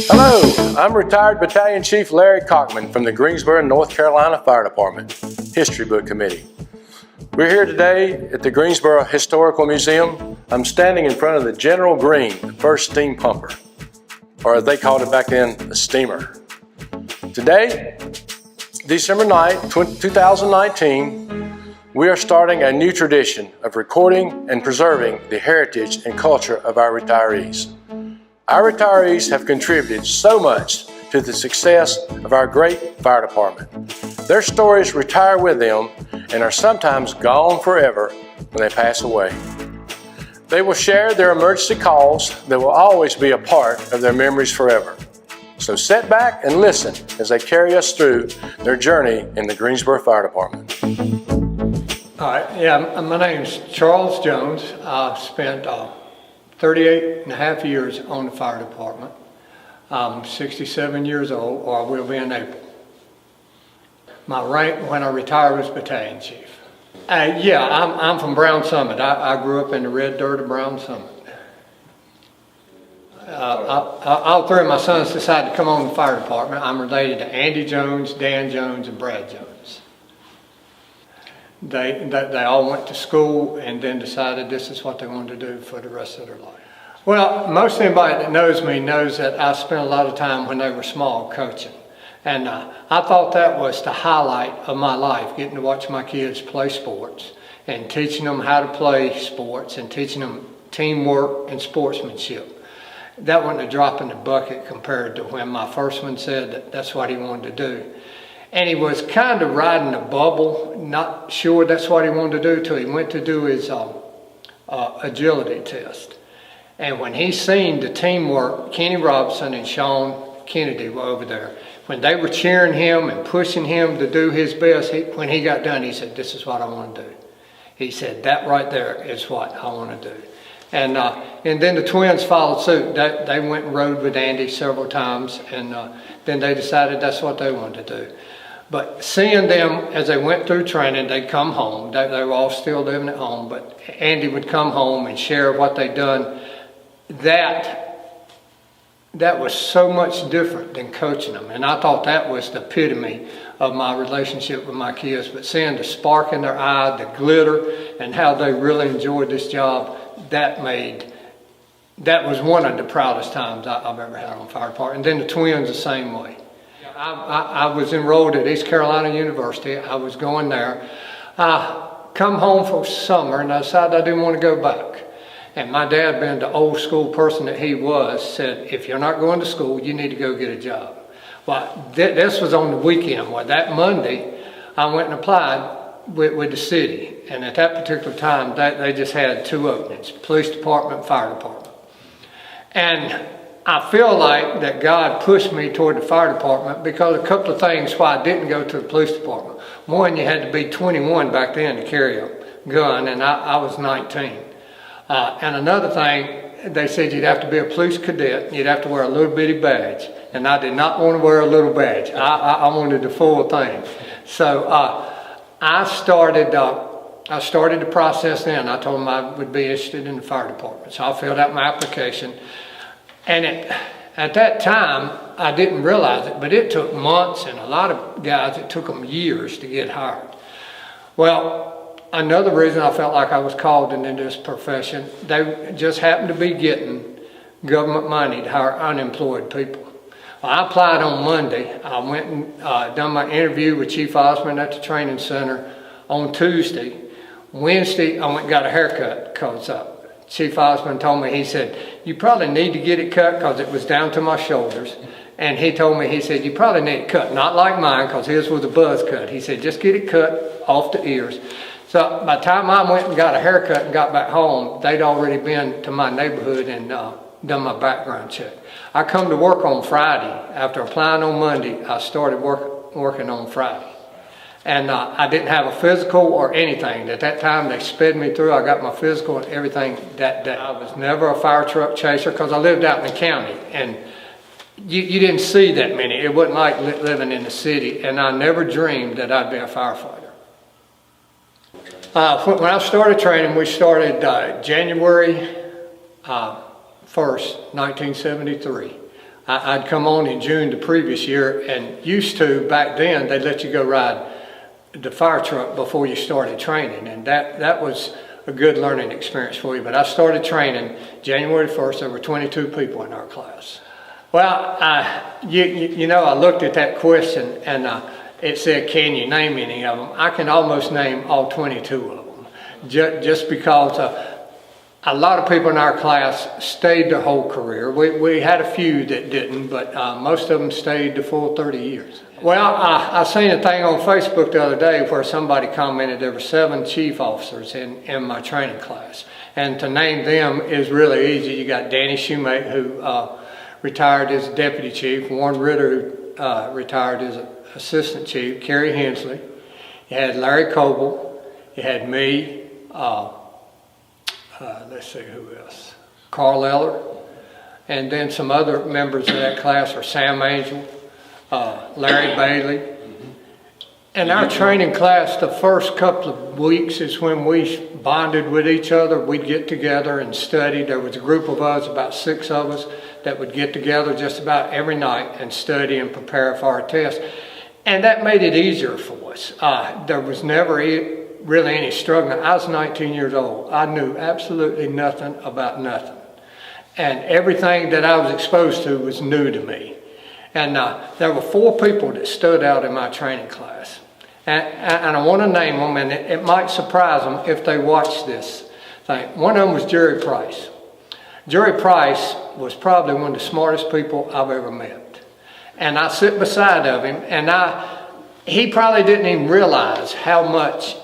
Hello, I'm retired Battalion Chief Larry Cockman from the Greensboro, North Carolina Fire Department History Book Committee. We're here today at the Greensboro Historical Museum. I'm standing in front of the General Green, the first steam pumper, or as they called it back then, a steamer. Today, December 9th, 2019, we are starting a new tradition of recording and preserving the heritage and culture of our retirees. Our retirees have contributed so much to the success of our great fire department. Their stories retire with them and are sometimes gone forever when they pass away. They will share their emergency calls that will always be a part of their memories forever. So sit back and listen as they carry us through their journey in the Greensboro Fire Department. All right, my name's Charles Jones. I spent 38 and a half years on the fire department. I'm 67 years old, or I will be in April. My rank when I retired was battalion chief. I'm from Brown Summit. I grew up in the red dirt of Brown Summit. All three of my sons decided to come on the fire department. I'm related to Andy Jones, Dan Jones, and Brad Jones. They all went to school and then decided this is what they wanted to do for the rest of their life. Well, most anybody that knows me knows that I spent a lot of time when they were small coaching. And I thought that was the highlight of my life, getting to watch my kids play sports and teaching them how to play sports and teaching them teamwork and sportsmanship. That wasn't a drop in the bucket compared to when my first one said that that's what he wanted to do. And he was kind of riding a bubble, not sure that's what he wanted to do till he went to do his agility test. And when he seen the teamwork, Kenny Robinson and Sean Kennedy were over there. When they were cheering him and pushing him to do his best, when he got done, he said, "This is what I want to do." He said, "That right there is what I want to do." And then the twins followed suit. They went and rode with Andy several times, and then they decided that's what they wanted to do. But seeing them as they went through training, they'd come home. They were all still living at home, but Andy would come home and share what they'd done. That was so much different than coaching them. And I thought that was the epitome of my relationship with my kids. But seeing the spark in their eye, the glitter, and how they really enjoyed this job, that was one of the proudest times I've ever had on fire department. And then the twins the same way. I was enrolled at East Carolina University. I was going there. I come home for summer and I decided I didn't want to go back. And my dad, being the old school person that he was, said, "If you're not going to school, you need to go get a job." Well, this was on the weekend. Well, that Monday, I went and applied with the city. And at that particular time, they just had two openings, police department, fire department. And I feel like that God pushed me toward the fire department because a couple of things why I didn't go to the police department. One, you had to be 21 back then to carry a gun, and I was 19. And another thing, they said you'd have to be a police cadet, you'd have to wear a little bitty badge. And I did not want to wear a little badge. I wanted the full thing. So I started the process then. I told them I would be interested in the fire department. So I filled out my application. And at that time, I didn't realize it, but it took months, and a lot of guys, it took them years to get hired. Well, another reason I felt like I was called into this profession, they just happened to be getting government money to hire unemployed people. Well, I applied on Monday. I went and done my interview with Chief Osmond at the training center on Tuesday. Wednesday, I went and got a haircut because Chief Osmond told me, he said, "You probably need to get it cut," because it was down to my shoulders. And he told me, he said, "You probably need it cut, not like mine, because his was a buzz cut." He said, "Just get it cut off the ears." So by the time I went and got a haircut and got back home, they'd already been to my neighborhood and done my background check. I come to work on Friday. After applying on Monday, I started working on Friday. And I didn't have a physical or anything. At that time, they sped me through. I got my physical and everything that day. I was never a fire truck chaser because I lived out in the county. And you didn't see that many. It wasn't like living in the city. And I never dreamed that I'd be a firefighter. When I started training, we started January 1st, 1973. I'd come on in June the previous year, and used to, back then, they'd let you go ride the fire truck before you started training, and that was a good learning experience for you. But I started training January 1st. There were 22 people in our class. Well, you know, I looked at that question, and it said, can you name any of them? I can almost name all 22 of them, just because a lot of people in our class stayed their whole career. We had a few that didn't, but most of them stayed the full 30 years. Well, I seen a thing on Facebook the other day where somebody commented there were 7 chief officers in my training class. And to name them is really easy. You got Danny Shoemate, who retired as deputy chief, Warren Ritter, who retired as assistant chief, Kerry Hensley. You had Larry Coble. You had me. Let's see who else. Carl Eller. And then some other members of that class are Sam Angel, Larry Bailey. In our training class, the first couple of weeks is when we bonded with each other. We'd get together and study. There was a group of us, about 6 of us, that would get together just about every night and study and prepare for our test. And that made it easier for us. There was never really any struggling. I was 19 years old. I knew absolutely nothing about nothing. And everything that I was exposed to was new to me. And there were 4 people that stood out in my training class. And I want to name them, and it might surprise them if they watch this thing. One of them was Jerry Price. Jerry Price was probably one of the smartest people I've ever met. And I sit beside of him, and he probably didn't even realize how much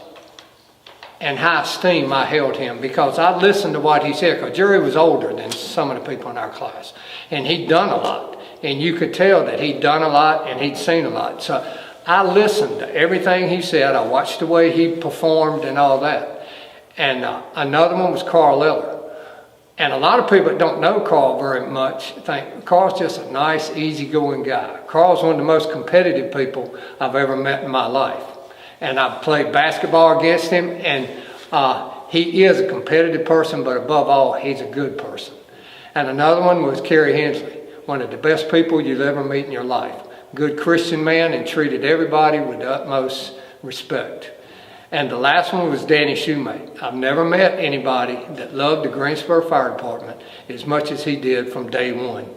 and high esteem I held him, because I listened to what he said, because Jerry was older than some of the people in our class. And he'd done a lot. And you could tell that he'd done a lot and he'd seen a lot. So I listened to everything he said. I watched the way he performed and all that. And another one was Carl Eller. And a lot of people that don't know Carl very much think Carl's just a nice, easygoing guy. Carl's one of the most competitive people I've ever met in my life. And I've played basketball against him, and he is a competitive person, but above all, he's a good person. And another one was Kerry Hensley, one of the best people you'll ever meet in your life. Good Christian man, and treated everybody with the utmost respect. And the last one was Danny Shoemate. I've never met anybody that loved the Greensboro Fire Department as much as he did from day one.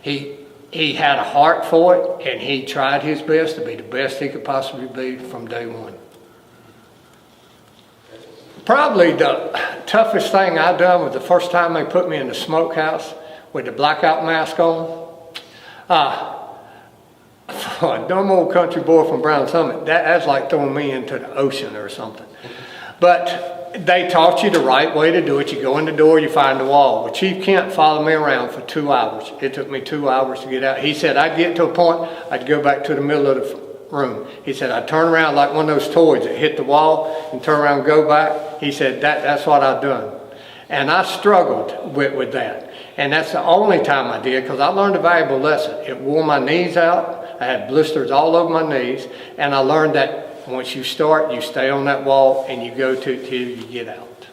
He had a heart for it, and he tried his best to be the best he could possibly be from day one. Probably the toughest thing I done was the first time they put me in the smokehouse with the blackout mask on. For a dumb old country boy from Brown Summit, that's like throwing me into the ocean or something. But they taught you the right way to do it. You go in the door, you find the wall. Well, Chief Kent followed me around for 2 hours. It took me 2 hours to get out. He said I'd get to a point, I'd go back to the middle of the room. He said I'd turn around like one of those toys that hit the wall and turn around and go back. He said that's what I'd done. And I struggled with that. And that's the only time I did, because I learned a valuable lesson. It wore my knees out. I had blisters all over my knees. And I learned that once you start, you stay on that wall and you go till you get out.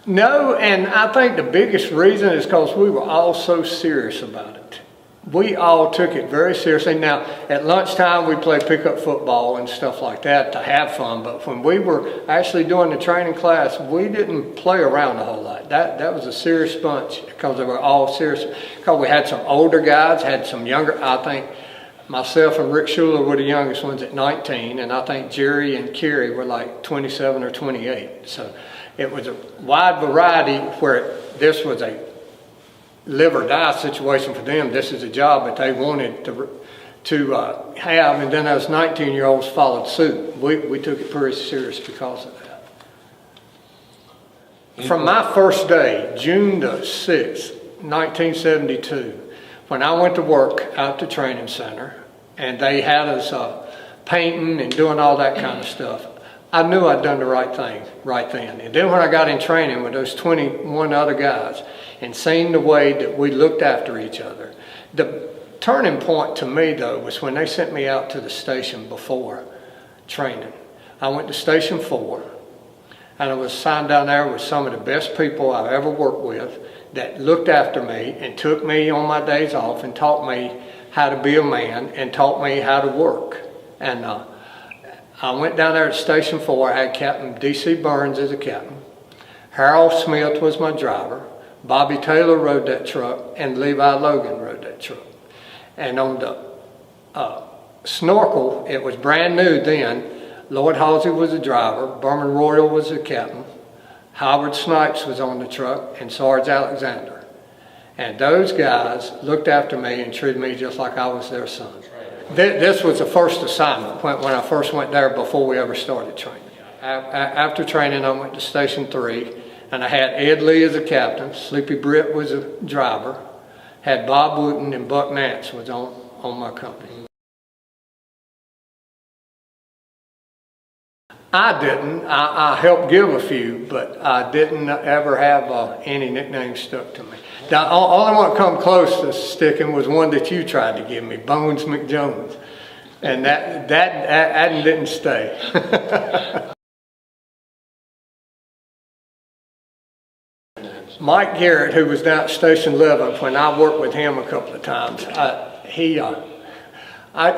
No, and I think the biggest reason is because we were all so serious about it. We all took it very seriously. Now, at lunchtime, we played pickup football and stuff like that to have fun. But when we were actually doing the training class, we didn't play around a whole lot. That was a serious bunch, because they were all serious. Because we had some older guys, had some younger. I think myself and Rick Schuler were the youngest ones at 19. And I think Jerry and Kerry were like 27 or 28. So it was a wide variety, where this was a live or die situation for them. This is a job that they wanted to have, and then those 19-year-olds followed suit. We took it pretty serious because of that. From my first day, June the 6th, 1972, when I went to work out the training center, and they had us painting and doing all that kind of stuff, I knew I'd done the right thing right then. And then when I got in training with those 21 other guys and seen the way that we looked after each other, turning point to me, though, was when they sent me out to the station before training. I went to Station 4, and I was assigned down there with some of the best people I've ever worked with that looked after me and took me on my days off and taught me how to be a man and taught me how to work. And I went down there to Station 4. I had Captain D.C. Burns as a captain. Harold Smith was my driver. Bobby Taylor rode that truck, and Levi Logan rode that truck. And on the snorkel, it was brand new then. Lloyd Halsey was the driver. Berman Royal was the captain. Howard Snipes was on the truck, and Sarge Alexander. And those guys looked after me and treated me just like I was their son. This was the first assignment when I first went there before we ever started training. After training, I went to Station 3, and I had Ed Lee as a captain. Sleepy Britt was a driver. Had Bob Wooten and Buck Nance was on my company. I didn't. I helped give a few, but I didn't ever have any nicknames stuck to me. The only one that come close to sticking was one that you tried to give me, Bones McJones. And that didn't stay. Mike Garrett, who was down at Station 11, when I worked with him a couple of times, I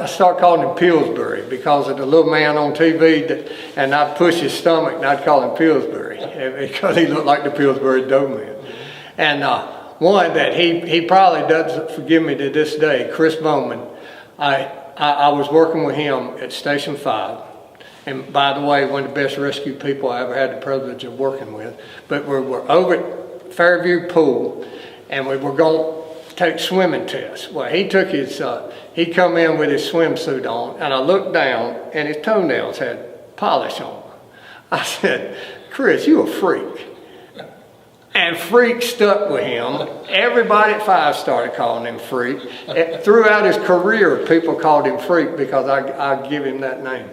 started calling him Pillsbury because of the little man on TV, and I'd push his stomach and I'd call him Pillsbury because he looked like the Pillsbury Doughman. And one that he probably doesn't forgive me to this day, Chris Bowman. I was working with him at Station 5. And by the way, one of the best rescue people I ever had the privilege of working with. But we were over at Fairview Pool, and we were going to take swimming tests. Well, he took his, he come in with his swimsuit on, and I looked down, and his toenails had polish on them. I said, Chris, you a freak. And freak stuck with him. Everybody at 5 started calling him freak. Throughout his career, people called him freak because I give him that name.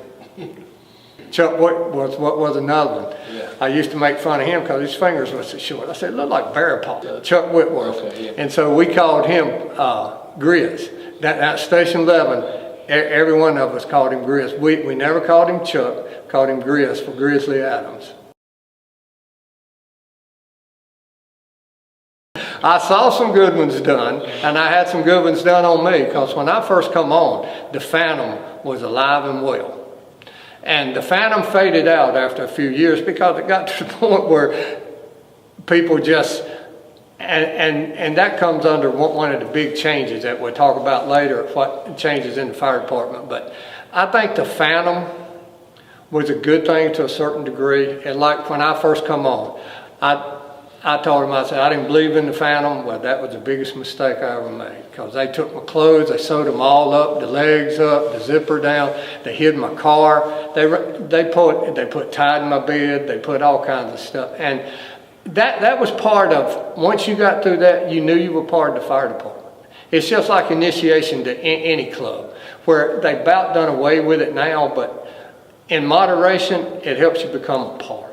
Chuck was another one. Yeah. I used to make fun of him because his fingers were so short. I said, it looked like bear paw. Yeah. Chuck Whitworth. Okay, yeah. And so we called him Grizz. That Station 11, every one of us called him Grizz. We never called him Chuck, called him Grizz for Grizzly Adams. I saw some good ones done, and I had some good ones done on me because when I first come on, the Phantom was alive and well. And the Phantom faded out after a few years because it got to the point where people just, and that comes under one of the big changes that we'll talk about later, what changes in the fire department. But I think the Phantom was a good thing to a certain degree. And like when I first come on, I told him, I said, I didn't believe in the Phantom. Well, that was the biggest mistake I ever made because they took my clothes, they sewed them all up, the legs up, the zipper down, they hid my car, they put tied in my bed, they put all kinds of stuff. And that was part of, once you got through that, you knew you were part of the fire department. It's just like initiation to any club, where they about done away with it now, but in moderation, it helps you become a part.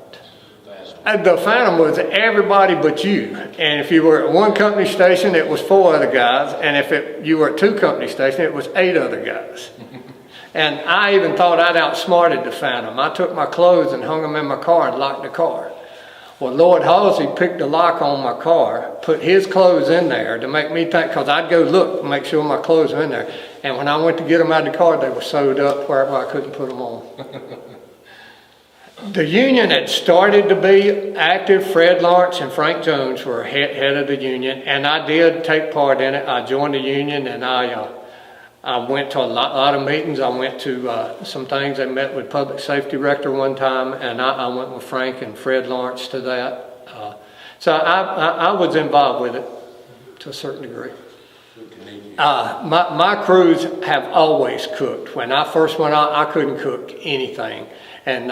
The Phantom was everybody but you. And if you were at one company station, it was 4 other guys. And if you were at 2 company stations, it was 8 other guys. And I even thought I'd outsmarted the Phantom. I took my clothes and hung them in my car and locked the car. Well, Lloyd Halsey picked the lock on my car, put his clothes in there to make me think, because I'd go look, make sure my clothes were in there. And when I went to get them out of the car, they were sewed up where I couldn't put them on. The union had started to be active. Fred Lawrence and Frank Jones were head of the union, and I did take part in it. I joined the union, and I went to a lot of meetings. I went to some things. I met with Public Safety Director one time, and I went with Frank and Fred Lawrence to that. So I was involved with it to a certain degree. My crews have always cooked. When I first went out, I couldn't cook anything, and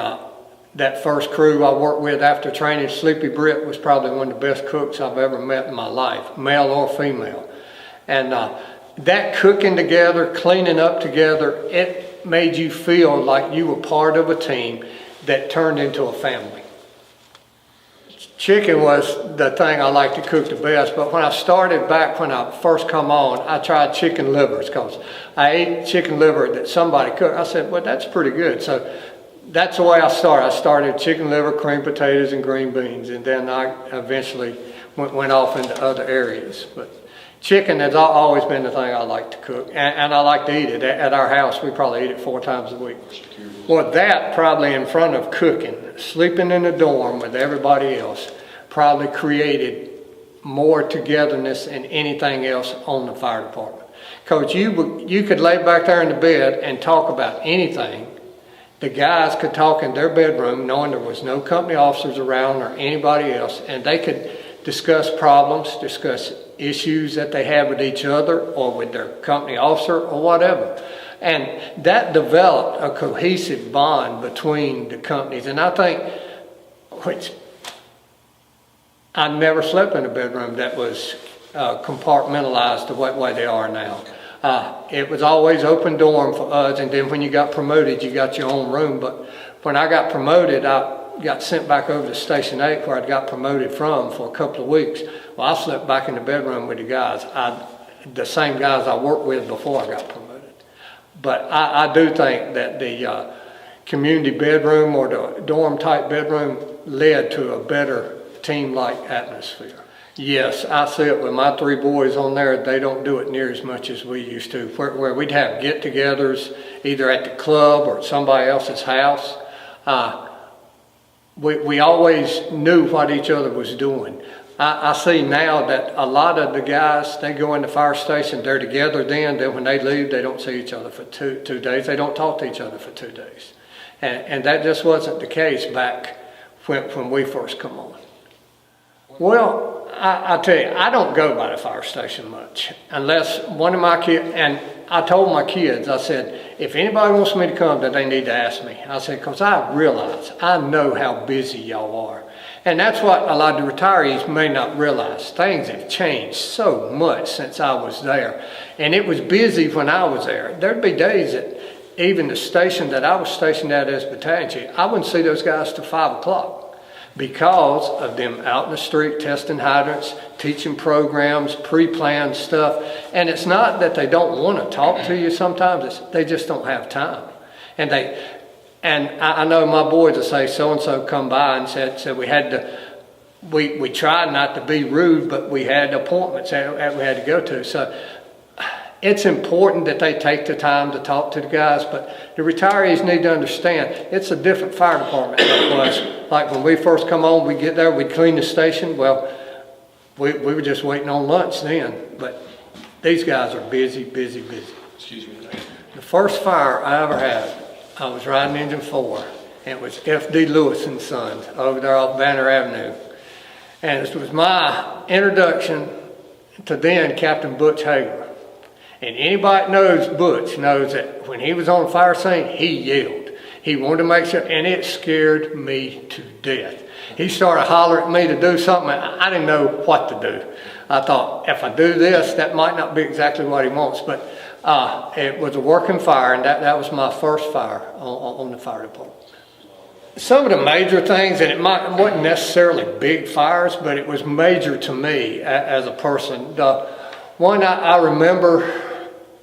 that first crew I worked with after training, Sleepy Britt, was probably one of the best cooks I've ever met in my life, male or female. And that cooking together, cleaning up together, it made you feel like you were part of a team that turned into a family. Chicken was the thing I liked to cook the best, but when I started back when I first come on, I tried chicken livers because I ate chicken liver that somebody cooked. I said, well, that's pretty good. So that's the way I started. I started chicken liver, creamed potatoes, and green beans, and then I eventually went off into other areas. But chicken has always been the thing I like to cook, and I like to eat it. At our house, we probably eat it 4 times a week. Well, that probably in front of cooking, sleeping in the dorm with everybody else, probably created more togetherness than anything else on the fire department. Because you could lay back there in the bed and talk about anything. The guys could talk in their bedroom knowing there was no company officers around or anybody else, and they could discuss problems, discuss issues that they had with each other or with their company officer or whatever. And that developed a cohesive bond between the companies. And I think, which I never slept in a bedroom that was compartmentalized the way they are now. It was always open dorm for us, and then when you got promoted, you got your own room. But when I got promoted, I got sent back over to Station 8 where I got promoted from for a couple of weeks. Well, I slept back in the bedroom with the guys, the same guys I worked with before I got promoted. But I do think that the community bedroom or the dorm type bedroom led to a better team-like atmosphere. Yes, I see it with my 3 boys on there. They don't do it near as much as we used to, where we'd have get-togethers either at the club or at somebody else's house. We always knew what each other was doing. I see now that a lot of the guys, they go in the fire station, they're together then when they leave, they don't see each other for two days. They don't talk to each other for 2 days. And that just wasn't the case back when we first come on. Well, I tell you, I don't go by the fire station much unless one of my kids, and I told my kids, I said, if anybody wants me to come, then they need to ask me. I said, because I realize, I know how busy y'all are. And that's what a lot of the retirees may not realize. Things have changed so much since I was there. And it was busy when I was there. There'd be days that even the station that I was stationed at as battalion chief, I wouldn't see those guys till 5 o'clock. Because of them out in the street testing hydrants, teaching programs, pre-planned stuff. And it's not that they don't want to talk to you sometimes, they just don't have time. And I know my boys will say so-and-so come by and said we had to, we tried not to be rude, but we had appointments that we had to go to. So it's important that they take the time to talk to the guys, but the retirees need to understand it's a different fire department than it was. Like when we first come on, we'd get there, we'd clean the station. Well, we were just waiting on lunch then, but these guys are busy. Excuse me. The first fire I ever had, I was riding Engine 4, and it was F.D. Lewis and Sons over there off Banner Avenue. And this was my introduction to then Captain Butch Hager. And anybody that knows Butch knows that when he was on the fire scene, he yelled. He wanted to make sure, and it scared me to death. He started hollering at me to do something, and I didn't know what to do. I thought, if I do this, that might not be exactly what he wants, but it was a working fire, and that was my first fire on the fire department. Some of the major things, and it wasn't necessarily big fires, but it was major to me as a person. The one I remember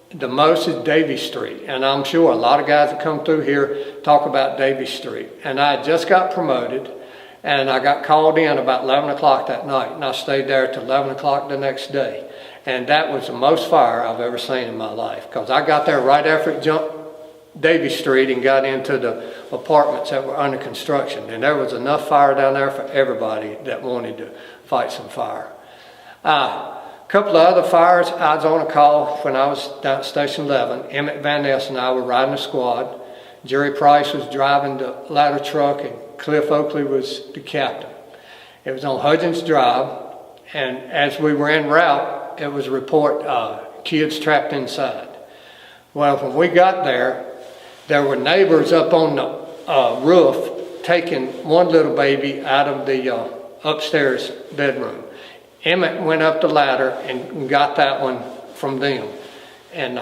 the most is Davy Street, and I'm sure a lot of guys that come through here talk about Davy Street. And I just got promoted, and I got called in about 11 o'clock that night, and I stayed there till 11 o'clock the next day. And that was the most fire I've ever seen in my life, because I got there right after it jumped Davy Street and got into the apartments that were under construction. And there was enough fire down there for everybody that wanted to fight some fire. A couple of other fires, I was on a call when I was down at Station 11. Emmett Van Ness and I were riding a squad. Jerry Price was driving the ladder truck, and Cliff Oakley was the captain. It was on Hudgens Drive, and as we were en route, it was a report, kids trapped inside. Well, when we got there were neighbors up on the roof taking one little baby out of the upstairs bedroom. Emmett went up the ladder and got that one from them. And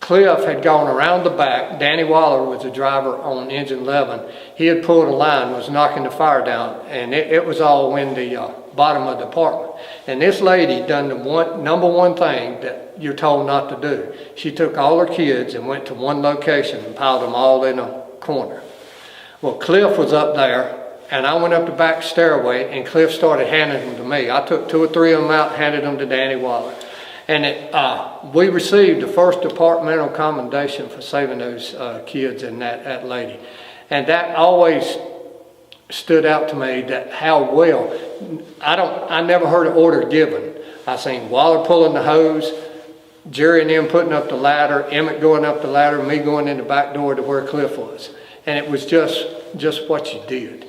Cliff had gone around the back. Danny Waller was the driver on engine 11. He had pulled a line, was knocking the fire down, and it was all in the bottom of the apartment. And this lady done the number one thing that you're told not to do. She took all her kids and went to one location and piled them all in a corner. Well, Cliff was up there, and I went up the back stairway, and Cliff started handing them to me. I took 2 or 3 of them out and handed them to Danny Waller. And we received the first departmental commendation for saving those kids and that lady. And that always stood out to me, that how well, I never heard an order given. I seen Waller pulling the hose, Jerry and them putting up the ladder, Emmett going up the ladder, me going in the back door to where Cliff was. And it was just what you did.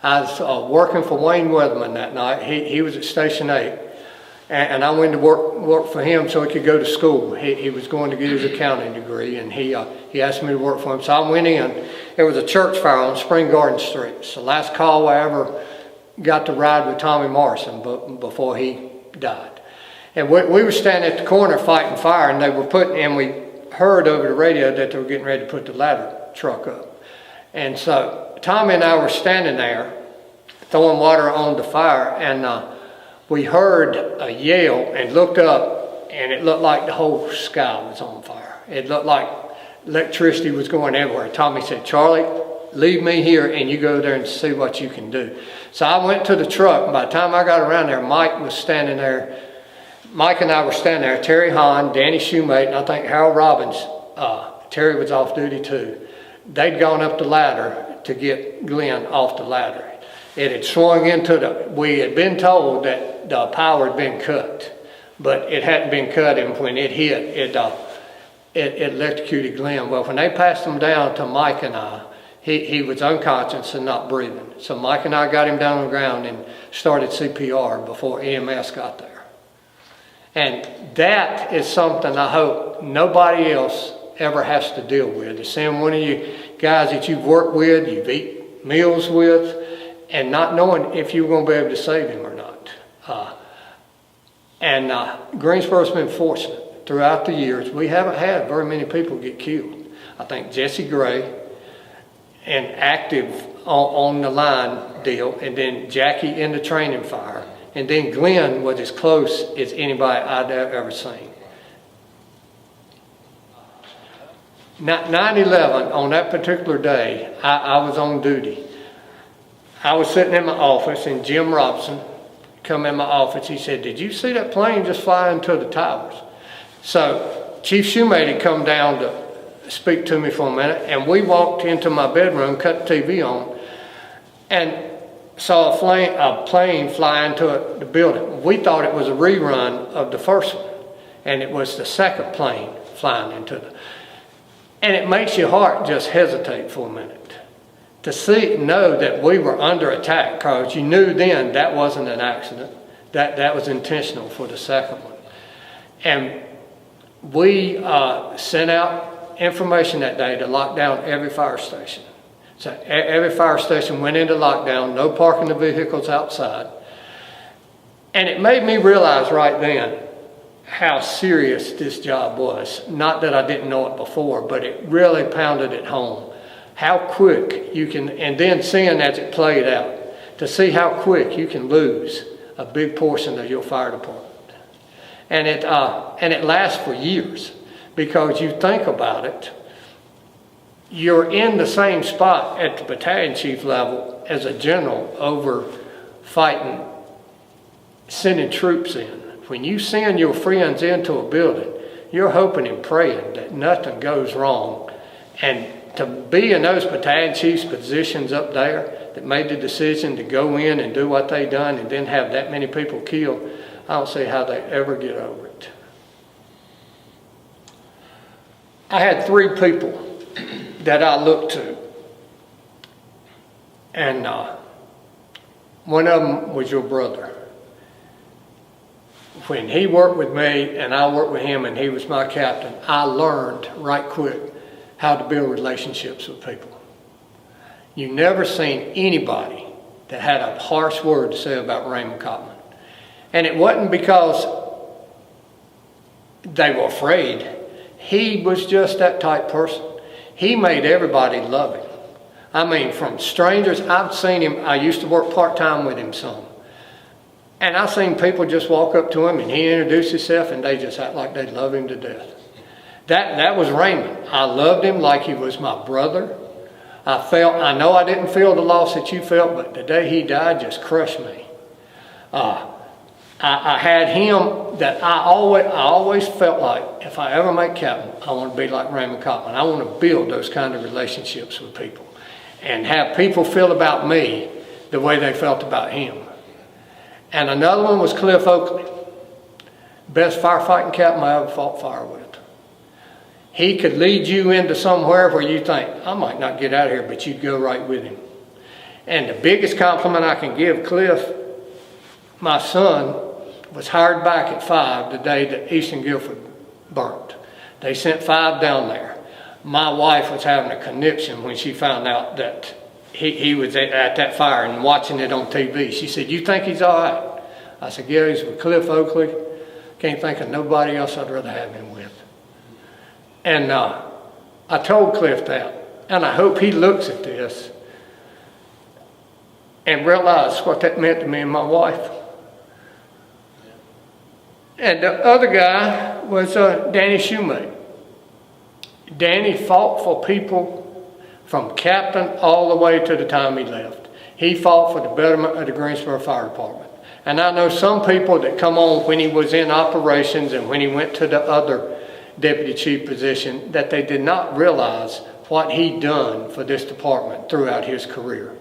I was working for Wayne Weatherman that night. He was at Station 8. And I went to work for him so he could go to school. He was going to get his accounting degree, and he asked me to work for him. So I went in. There was a church fire on Spring Garden Street. It's the last call I ever got to ride with Tommy Morrison before he died. And we were standing at the corner fighting fire, and we heard over the radio that they were getting ready to put the ladder truck up. And so Tommy and I were standing there throwing water on the fire, and we heard a yell and looked up, and it looked like the whole sky was on fire. It looked like electricity was going everywhere. Tommy said, "Charlie, leave me here and you go there and see what you can do." So I went to the truck, and by the time I got around there, Mike was standing there. Mike and I were standing there, Terry Hahn, Danny Shoemate, and I think Harold Robbins. Terry was off duty too. They'd gone up the ladder to get Glenn off the ladder. It had swung we had been told that the power had been cut, but it hadn't been cut, and when it hit, it electrocuted Glenn. Well, when they passed him down to Mike and I, he was unconscious and not breathing. So Mike and I got him down on the ground and started CPR before EMS got there. And that is something I hope nobody else ever has to deal with. To send one of you guys that you've worked with, you've eaten meals with, and not knowing if you're going to be able to save him or not. Greensboro's been fortunate throughout the years. We haven't had very many people get killed. I think Jesse Gray and active on the line deal, and then Jackie in the training fire, and then Glenn was as close as anybody I'd ever seen. 9/11, on that particular day, I was on duty. I was sitting in my office, and Jim Robinson come in my office. He said, "Did you see that plane just fly into the towers?" So Chief Shoemate had come down to speak to me for a minute, and we walked into my bedroom, cut the TV on, and saw a plane fly into the building. We thought it was a rerun of the first one, and it was the second plane flying into and it makes your heart just hesitate for a minute to know that we were under attack, because you knew then that wasn't an accident, that was intentional for the second one. And we sent out information that day to lock down every fire station. So every fire station went into lockdown, no parking the vehicles outside. And it made me realize right then how serious this job was. Not that I didn't know it before, but it really pounded it home. How quick you can, and then seeing as it played out, to see how quick you can lose a big portion of your fire department. And it lasts for years, because you think about it, you're in the same spot at the battalion chief level as a general over fighting, sending troops in. When you send your friends into a building, you're hoping and praying that nothing goes wrong. And to be in those battalion chiefs' positions up there that made the decision to go in and do what they done and then have that many people killed, I don't see how they ever get over it. I had 3 people that I looked to. And one of them was your brother. When he worked with me and I worked with him and he was my captain, I learned right quick how to build relationships with people. You never seen anybody that had a harsh word to say about Raymond Cottman. And it wasn't because they were afraid. He was just that type person. He made everybody love him. I mean, from strangers, I've seen him. I used to work part-time with him some. And I've seen people just walk up to him and he introduced himself and they just act like they love him to death. That was Raymond. I loved him like he was my brother. I know I didn't feel the loss that you felt, but the day he died just crushed me. I had him that I always felt like if I ever make captain, I want to be like Raymond Cockman. I want to build those kind of relationships with people and have people feel about me the way they felt about him. And another one was Cliff Oakley, best firefighting captain I ever fought fire with. He could lead you into somewhere where you think, I might not get out of here, but you'd go right with him. And the biggest compliment I can give Cliff, my son, was hired back at 5 the day that Eastern Guilford burnt. They sent 5 down there. My wife was having a conniption when she found out that he was at that fire and watching it on TV. She said, you think he's all right? I said, yeah, he's with Cliff Oakley. Can't think of nobody else I'd rather have him with. And I told Cliff that, and I hope he looks at this and realizes what that meant to me and my wife. And the other guy was Danny Shoemate. Danny fought for people from captain all the way to the time he left. He fought for the betterment of the Greensboro Fire Department. And I know some people that come on when he was in operations and when he went to the other deputy chief position that they did not realize what he'd done for this department throughout his career.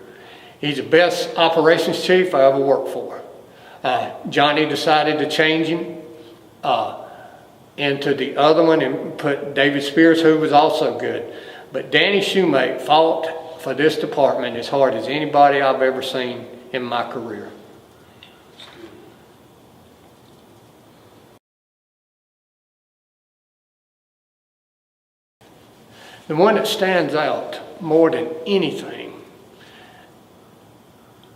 He's the best operations chief I ever worked for. Johnny decided to change him into the other one and put David Spears, who was also good. But Danny Shoemate fought for this department as hard as anybody I've ever seen in my career. The one that stands out more than anything,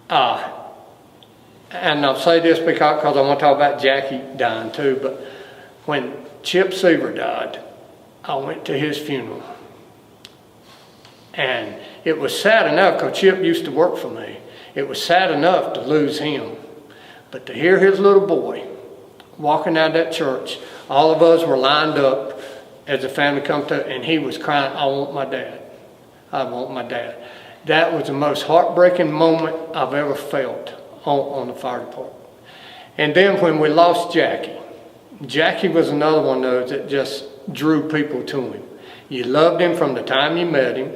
and I'll say this because I want to talk about Jackie dying too, but when Chip Seaver died, I went to his funeral. And it was sad enough, because Chip used to work for me, it was sad enough to lose him. But to hear his little boy walking out of that church, all of us were lined up as the family come to, and he was crying, I want my dad. I want my dad. That was the most heartbreaking moment I've ever felt on the fire department. And then when we lost Jackie, Jackie was another one of those that just drew people to him. You loved him from the time you met him.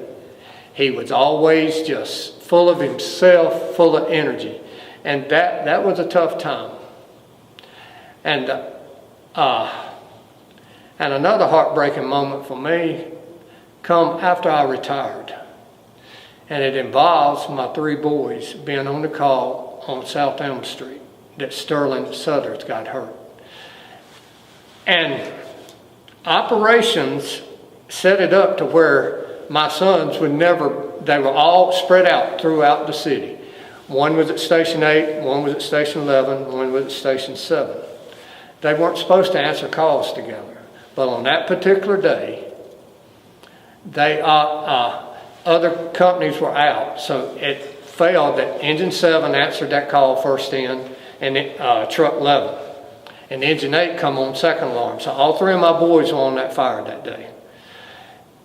He was always just full of himself, full of energy. And that was a tough time. And another heartbreaking moment for me come after I retired. And it involves my 3 boys being on the call on South Elm Street that Sterling Southers got hurt. And operations set it up to where my sons would never, they were all spread out throughout the city. One was at Station 8, one was at Station 11, one was at Station 7. They weren't supposed to answer calls together. But on that particular day, they other companies were out. So it fell that Engine 7 answered that call first in, and Truck 11. And Engine 8 come on second alarm. So all 3 of my boys were on that fire that day.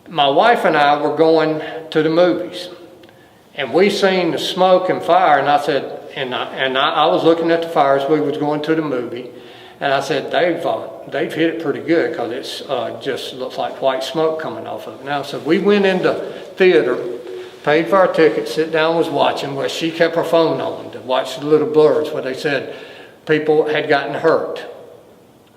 My wife and I were going to the movies. And we seen the smoke and fire, and I said, and I was looking at the fires, we was going to the movie, and I said, they've hit it pretty good, because it's just looks like white smoke coming off of it now. So we went into theater, paid for our ticket, sit down, was watching, where she kept her phone on to watch the little blurs where they said people had gotten hurt.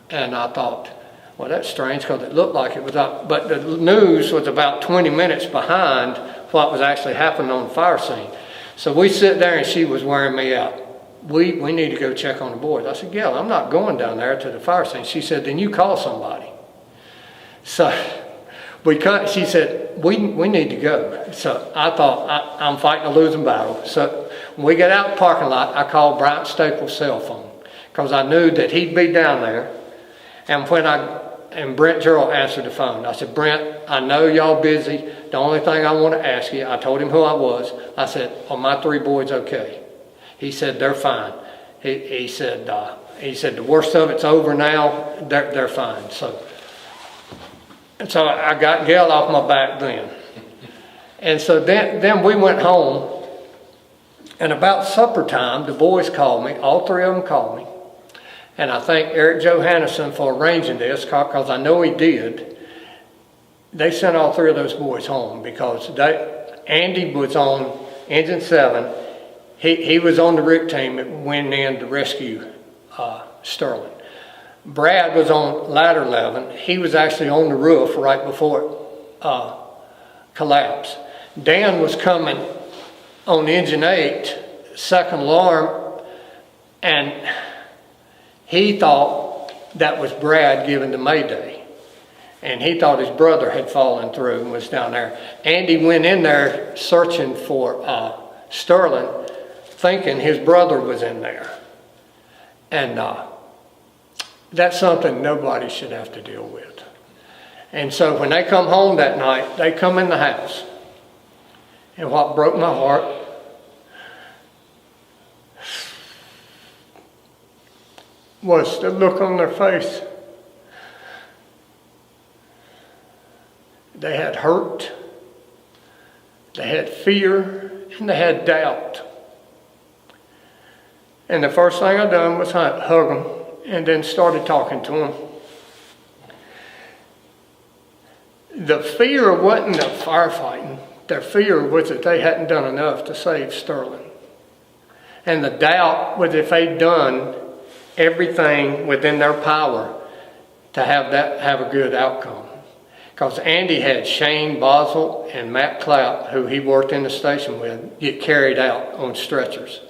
And I thought, well, that's strange, because it looked like it was up, but the news was about 20 minutes behind what was actually happening on the fire scene. So we sit there, and she was wearing me out. We need to go check on the boys. I said, Gail, I'm not going down there to the fire scene. She said, then you call somebody. So she said, we need to go. So I thought, I'm fighting a losing battle. So when we got out in the parking lot, I called Bryant Staples' cell phone, because I knew that he'd be down there. And and Brent Gerald answered the phone. I said, Brent, I know y'all busy. The only thing I want to ask you, I told him who I was. I said, are my 3 boys okay? He said, they're fine. He said, the worst of it's over now. They're fine. So I got Gail off my back then. And so then we went home. And about supper time, the boys called me. All 3 of them called me. And I thank Eric Johannesson for arranging this, because I know he did. They sent all 3 of those boys home because Andy was on Engine 7. He was on the RIC team that went in to rescue Sterling. Brad was on Ladder 11. He was actually on the roof right before it collapsed. Dan was coming on Engine 8, second alarm, and he thought that was Brad giving the Mayday. And he thought his brother had fallen through and was down there. Andy went in there searching for Sterling, thinking his brother was in there. And that's something nobody should have to deal with. And so when they come home that night, they come in the house. And what broke my heart was the look on their face. They had hurt, they had fear, and they had doubt. And the first thing I done was hug them and then started talking to them. The fear wasn't of firefighting. Their fear was that they hadn't done enough to save Sterling. And the doubt was if they'd done everything within their power to have a good outcome. Because Andy had Shane Boswell and Matt Clapp, who he worked in the station with, get carried out on stretchers.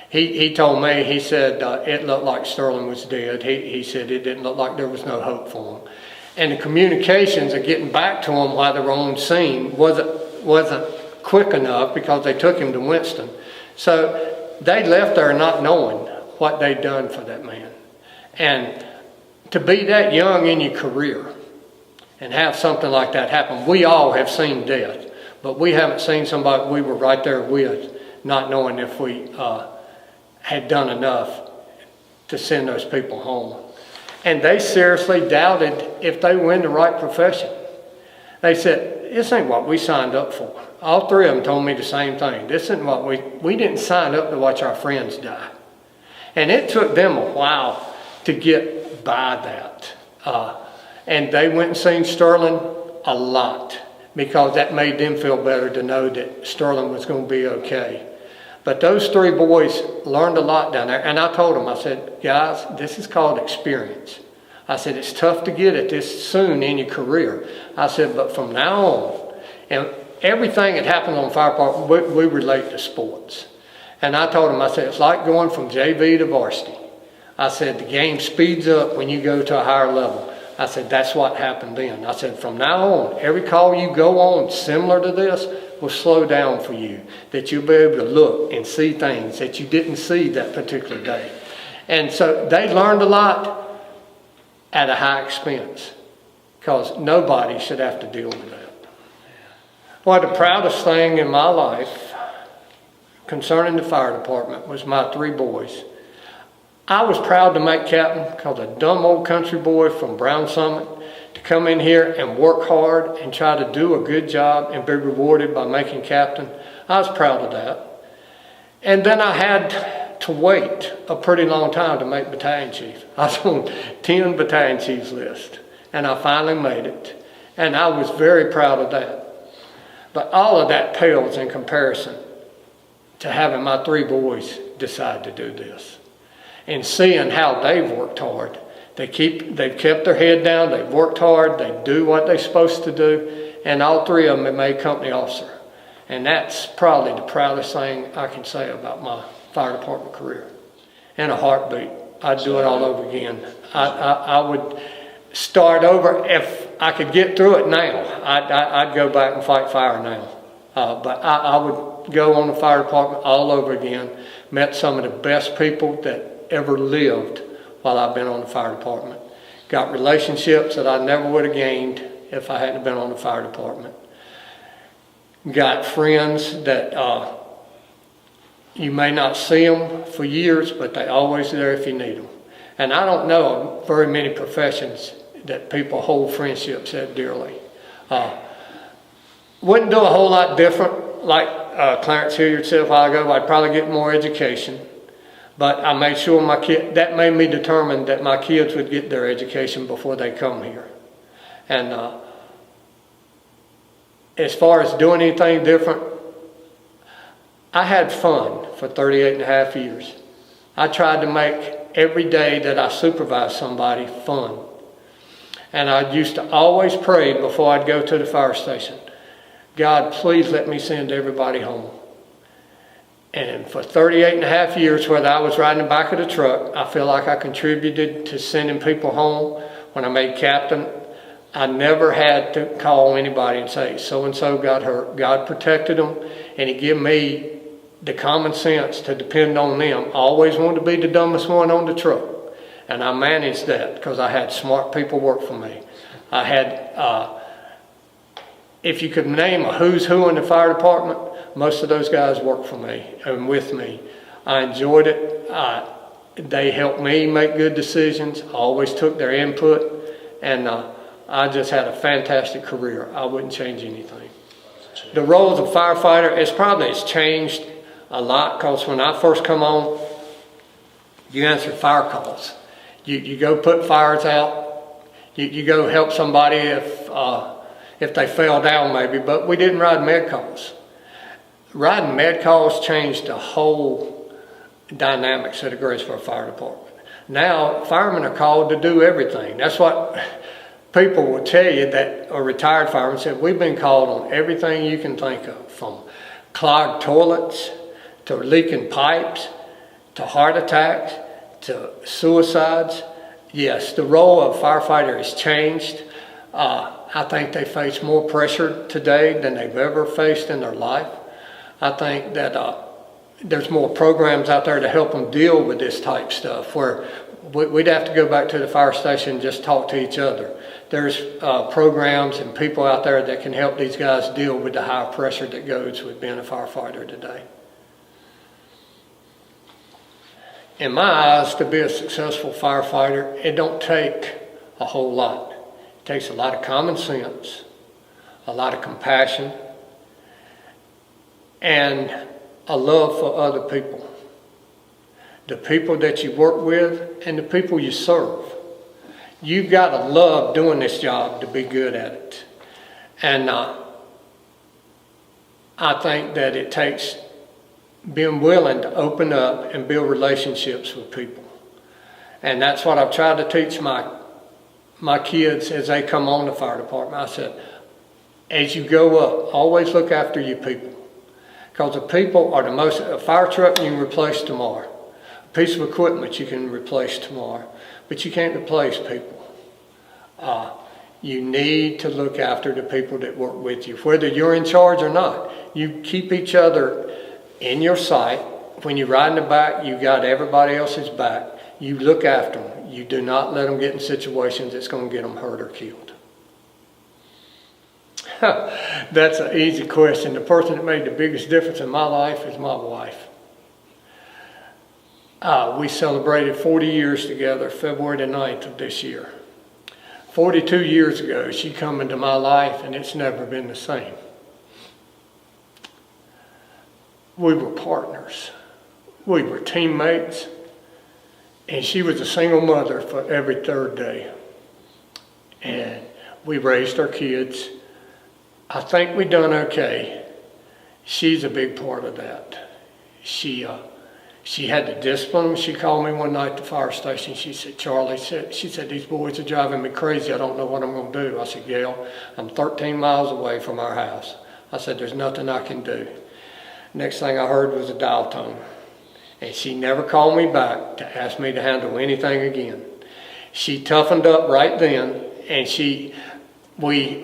He told me, he said it looked like Sterling was dead. He said it didn't look like there was no hope for him. And the communications of getting back to him while they were on scene wasn't quick enough because they took him to Winston. So they left there not knowing what they'd done for that man. And to be that young in your career and have something like that happen, we all have seen death, but we haven't seen somebody we were right there with not knowing if we had done enough to send those people home. And they seriously doubted if they were in the right profession. They said, this ain't what we signed up for. All 3 of them told me the same thing. This isn't what we didn't sign up to watch our friends die. And it took them a while to get by that. And they went and seen Sterling a lot because that made them feel better to know that Sterling was going to be okay. But those 3 boys learned a lot down there. And I told them, I said, guys, this is called experience. I said, it's tough to get it this soon in your career. I said, but from now on, and everything that happened on fire park, we relate to sports. And I told them, I said, it's like going from JV to varsity. I said, the game speeds up when you go to a higher level. I said, that's what happened then. I said, from now on, every call you go on similar to this will slow down for you, that you'll be able to look and see things that you didn't see that particular day. And so they learned a lot at a high expense because nobody should have to deal with that. Well, the proudest thing in my life concerning the fire department was my 3 boys. I was proud to make captain because a dumb old country boy from Brown Summit to come in here and work hard and try to do a good job and be rewarded by making captain. I was proud of that. And then I had to wait a pretty long time to make battalion chief. I was on 10 battalion chiefs list and I finally made it. And I was very proud of that. But all of that pales in comparison to having my 3 boys decide to do this. And seeing how they've worked hard. They've kept their head down, they've worked hard, they do what they're supposed to do, and all 3 of them have made company officer. And that's probably the proudest thing I can say about my fire department career. In a heartbeat, I'd do it all over again. I would start over if I could get through it now. I'd go back and fight fire now. But I would go on the fire department all over again. Met some of the best people that ever lived while I've been on the fire department. Got relationships that I never would have gained if I hadn't been on the fire department. Got friends that you may not see them for years, but they're always there if you need them. And I don't know very many professions that people hold friendships that dearly. Wouldn't do a whole lot different, like Clarence Hilliard said a while ago. I'd probably get more education. But I made sure that made me determined that my kids would get their education before they come here. And as far as doing anything different, I had fun for 38 and a half years. I tried to make every day that I supervised somebody fun. And I used to always pray before I'd go to the fire station, God, please let me send everybody home. And for 38 and a half years, whether I was riding the back of the truck, I feel like I contributed to sending people home. When I made captain, I never had to call anybody and say, so-and-so got hurt. God protected them, and He gave me the common sense to depend on them. I always wanted to be the dumbest one on the truck. And I managed that because I had smart people work for me. I had, if you could name a who's who in the fire department, most of those guys worked for me and with me. I enjoyed it. They helped me make good decisions. I always took their input. And I just had a fantastic career. I wouldn't change anything. The role as a firefighter, it's changed a lot, because when I first come on, you answer fire calls. You go put fires out. You go help somebody if they fell down maybe, but we didn't ride med calls. Riding med calls changed the whole dynamics of the Greensboro Fire Department. Now, firemen are called to do everything. That's what people will tell you that a retired fireman said, we've been called on everything you can think of, from clogged toilets to leaking pipes to heart attacks to suicides. Yes, the role of a firefighter has changed. I think they face more pressure today than they've ever faced in their life. I think that there's more programs out there to help them deal with this type stuff, where we'd have to go back to the fire station and just talk to each other. There's programs and people out there that can help these guys deal with the high pressure that goes with being a firefighter today. In my eyes, to be a successful firefighter, it don't take a whole lot. It takes a lot of common sense, a lot of compassion, and a love for other people. The people that you work with and the people you serve. You've got to love doing this job to be good at it. And I think that it takes being willing to open up and build relationships with people. And that's what I've tried to teach my kids as they come on the fire department. I said, as you go up, always look after your people. Because the people are a fire truck you can replace tomorrow. A piece of equipment you can replace tomorrow. But you can't replace people. You need to look after the people that work with you, whether you're in charge or not. You keep each other in your sight. When you ride in the back, you got everybody else's back. You look after them. You do not let them get in situations that's going to get them hurt or killed. That's an easy question. The person that made the biggest difference in my life is my wife. We celebrated 40 years together, February the 9th of this year. 42 years ago, she come into my life, and it's never been the same. We were partners. We were teammates. And she was a single mother for every third day. And we raised our kids. I think we done okay. She's a big part of that. She had the discipline. She called me one night at the fire station. She said, Charlie, she said, these boys are driving me crazy. I don't know what I'm going to do. I said, Gail, I'm 13 miles away from our house. I said, there's nothing I can do. Next thing I heard was a dial tone. And she never called me back to ask me to handle anything again. She toughened up right then, and we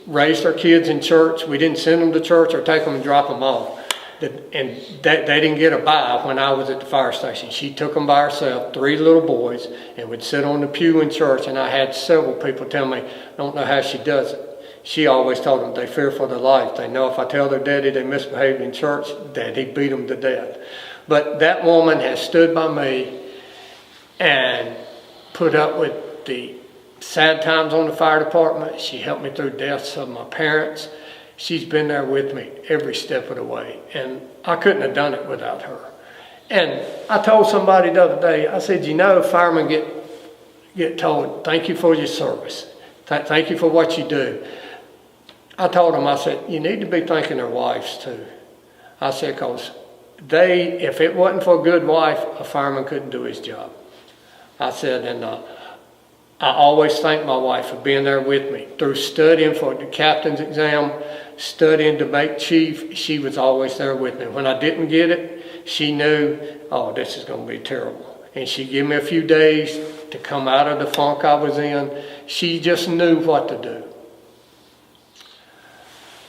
raised our kids in church. We didn't send them to church or take them and drop them off. And they didn't get a bye when I was at the fire station. She took them by herself, 3 little boys, and would sit on the pew in church. And I had several people tell me, I don't know how she does it. She always told them they fear for their life. They know if I tell their daddy they misbehaved in church, that he beat them to death. But that woman has stood by me and put up with the sad times on the fire department. She helped me through deaths of my parents. She's been there with me every step of the way. And I couldn't have done it without her. And I told somebody the other day, I said, you know, firemen get told, thank you for your service. Thank you for what you do. I told them, I said, you need to be thanking their wives too. I said, because if it wasn't for a good wife, a fireman couldn't do his job. I said, and I always thank my wife for being there with me. Through studying for the captain's exam, studying to make chief, she was always there with me. When I didn't get it, she knew, oh, this is going to be terrible. And she'd give me a few days to come out of the funk I was in. She just knew what to do.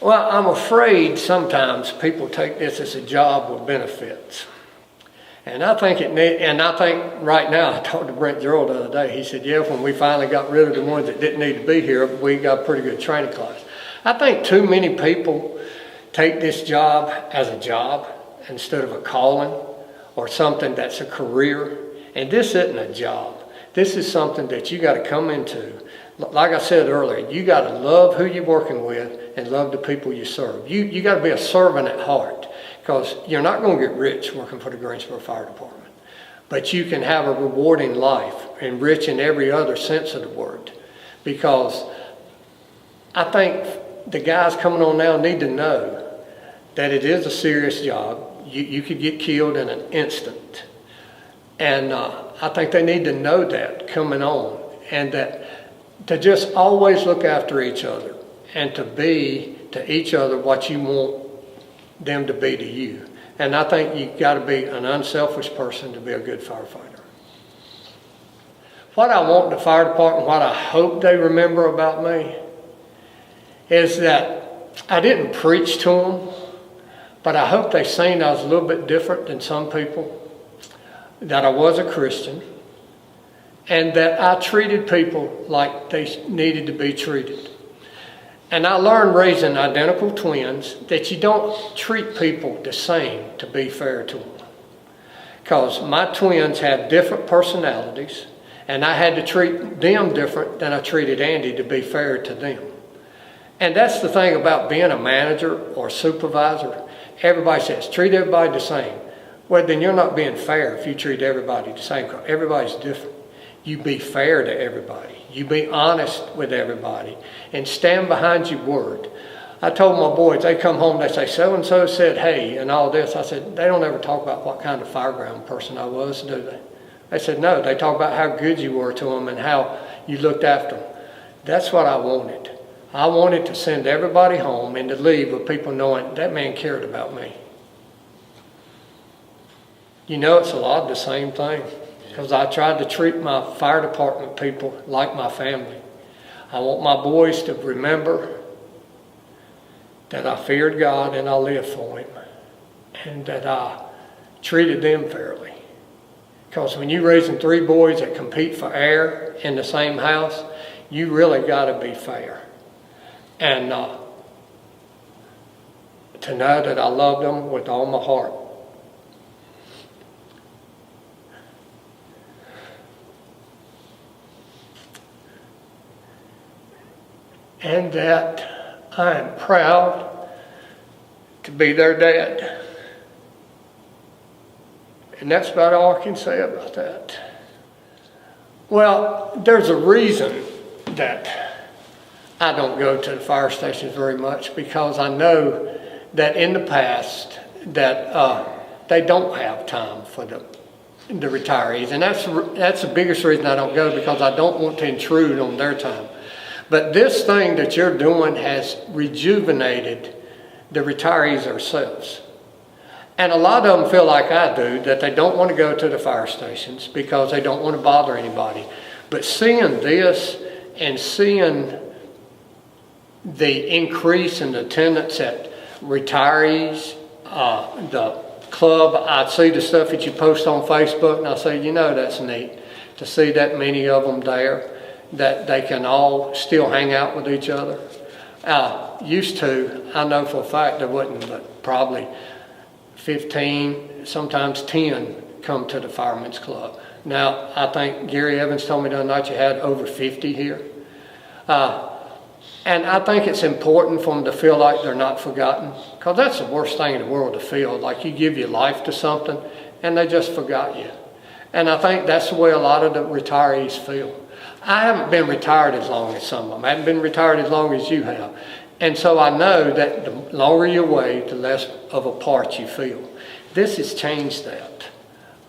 Well, I'm afraid sometimes people take this as a job with benefits. And I think right now, I talked to Brent Gerald the other day. He said, yeah, when we finally got rid of the ones that didn't need to be here, we got a pretty good training class. I think too many people take this job as a job instead of a calling or something that's a career. And this isn't a job. This is something that you got to come into. Like I said earlier, you got to love who you're working with and love the people you serve. You got to be a servant at heart, because you're not going to get rich working for the Greensboro Fire Department. But you can have a rewarding life, and rich in every other sense of the word. Because I think the guys coming on now need to know that it is a serious job. You could get killed in an instant. And I think they need to know that coming on, and that to just always look after each other and to be to each other what you want them to be to you. And I think you got to be an unselfish person to be a good firefighter. What I want the fire department, what I hope they remember about me, is that I didn't preach to them, but I hope they seen I was a little bit different than some people, that I was a Christian, and that I treated people like they needed to be treated. And I learned raising identical twins that you don't treat people the same to be fair to them. Because my twins have different personalities, and I had to treat them different than I treated Andy to be fair to them. And that's the thing about being a manager or supervisor. Everybody says, treat everybody the same. Well, then you're not being fair if you treat everybody the same. Everybody's different. You be fair to everybody. You be honest with everybody and stand behind your word. I told my boys, they come home, they say, so-and-so said, hey, and all this. I said, they don't ever talk about what kind of fireground person I was, do they? They said, no, they talk about how good you were to them and how you looked after them. That's what I wanted. I wanted to send everybody home and to leave with people knowing that man cared about me. You know, it's a lot of the same thing. Because I tried to treat my fire department people like my family. I want my boys to remember that I feared God and I lived for Him, and that I treated them fairly. Because when you're raising 3 boys that compete for air in the same house, you really got to be fair. And to know that I loved them with all my heart. And that I am proud to be their dad. And that's about all I can say about that. Well, there's a reason that I don't go to the fire stations very much, because I know that in the past that they don't have time for the retirees. And that's the biggest reason I don't go, because I don't want to intrude on their time. But this thing that you're doing has rejuvenated the retirees themselves. And a lot of them feel like I do, that they don't want to go to the fire stations because they don't want to bother anybody. But seeing this and seeing the increase in attendance at retirees, the club, I see the stuff that you post on Facebook, and I say, you know, that's neat to see that many of them there, that they can all still hang out with each other. Used to, I know for a fact there wasn't but probably 15, sometimes 10 come to the Firemen's Club. Now, I think Gary Evans told me the other night you had over 50 here. And I think it's important for them to feel like they're not forgotten, because that's the worst thing in the world to feel, like you give your life to something and they just forgot you. And I think that's the way a lot of the retirees feel. I haven't been retired as long as some of them. I haven't been retired as long as you have. And so I know that the longer you wait, the less of a part you feel. This has changed that.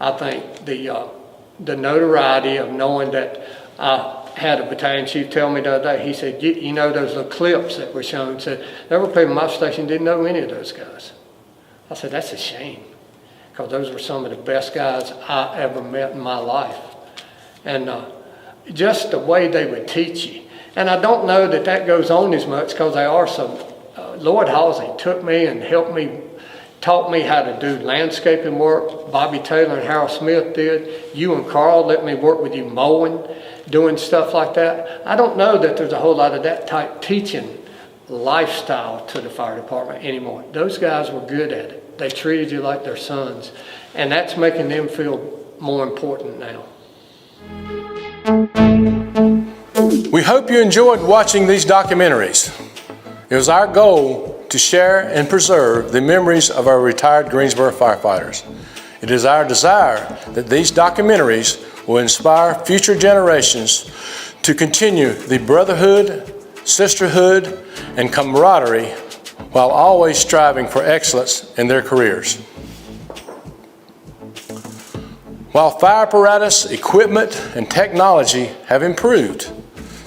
I think the notoriety of knowing that I had a battalion chief tell me the other day, he said, you know those little clips that were shown, said, there were people in my station didn't know any of those guys. I said, that's a shame, because those were some of the best guys I ever met in my life. And just the way they would teach you. And I don't know that that goes on as much because they are so, Lloyd Halsey took me and helped me, taught me how to do landscaping work. Bobby Taylor and Harold Smith did. You and Carl let me work with you mowing, doing stuff like that. I don't know that there's a whole lot of that type teaching lifestyle to the fire department anymore. Those guys were good at it. They treated you like their sons. And that's making them feel more important now. We hope you enjoyed watching these documentaries. It was our goal to share and preserve the memories of our retired Greensboro firefighters. It is our desire that these documentaries will inspire future generations to continue the brotherhood, sisterhood, and camaraderie while always striving for excellence in their careers. While fire apparatus, equipment, and technology have improved,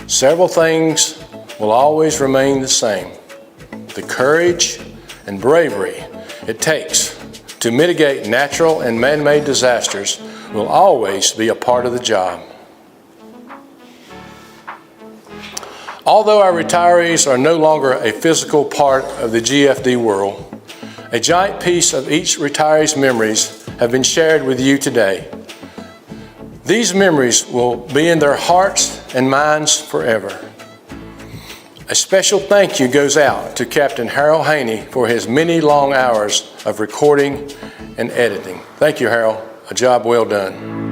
several things will always remain the same. The courage and bravery it takes to mitigate natural and man-made disasters will always be a part of the job. Although our retirees are no longer a physical part of the GFD world, a giant piece of each retiree's memories have been shared with you today. These memories will be in their hearts and minds forever. A special thank you goes out to Captain Harold Haney for his many long hours of recording and editing. Thank you, Harold. A job well done.